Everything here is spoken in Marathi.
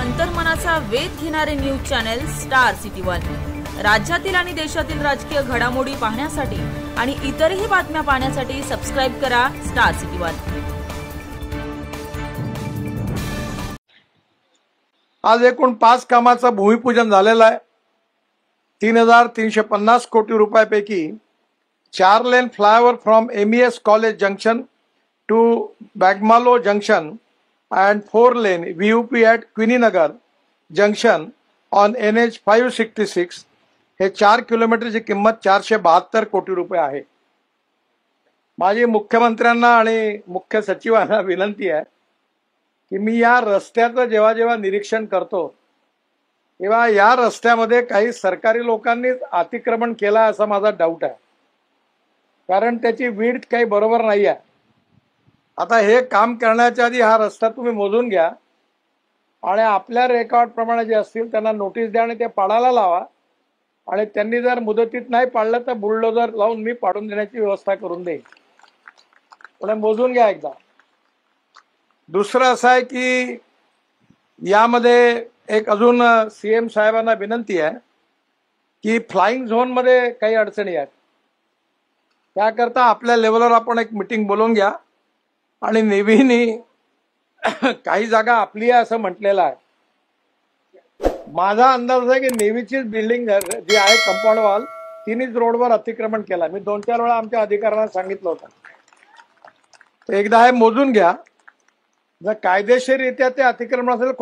अंतर्मनाचा वेध घेणारे news channel star city one. राज्यातील आणि देशातील राजकीय घडामोडी पाहण्यासाठी आणि इतरही बातम्या पाहण्यासाठी सबस्क्राइब करा स्टार सिटी वन। आज एकूण 5 कामाचं भूमिपूजन झालेलं आहे। 3,350 कोटी रुपयापैकी 4 lane flyover from MES college junction to Bagmalo junction and 4 lane VUP at Queeninagar junction on NH 566 हे 4 किलोमीटरची किंमत 472 कोटी रुपये आहे। माझी मुख्यमंत्र्यांना आणि मुख्य सचिवांना विनंती आहे की मी या रस्त्याचं जेव्हा जेव्हा निरीक्षण करतो तेव्हा या रस्त्यामध्ये काही सरकारी लोकांनीच अतिक्रमण केला असा माझा डाऊट आहे, कारण त्याची विड्थ काही बरोबर नाही आहे। आता हे काम करण्याच्या आधी हा रस्ता तुम्ही मोजून घ्या आणि आपल्या रेकॉर्ड प्रमाणे जे असतील त्यांना नोटीस द्या आणि ते पाडायला लावा, आणि त्यांनी जर मुदतीत नाही पाडलं तर बुलडोजर लावून मी पाडून देण्याची व्यवस्था करून देईन। पण मोजून घ्या एकदा। दुसरं असं आहे की यामध्ये एक अजून CM साहेबांना विनंती आहे की फ्लाइंग झोन मध्ये काही अडचणी आहेत, त्याकरता आपल्या लेवलवर आपण एक मीटिंग बोलवून घ्या। आणि नेव्हीनी काही जागा आपली आहे असं म्हटलेलं आहे। माझा अंदाज आहे की नेव्हीची बिल्डिंग जी आहे कंपाऊंड वॉल तिनेच रोडवर अतिक्रमण केला। मी 2-4 वेळा आमच्या अधिकाऱ्यांना सांगितलं होतं, तर एकदा हे मोजून घ्या। जर कायदेशीररित्या ते अतिक्रमण असेल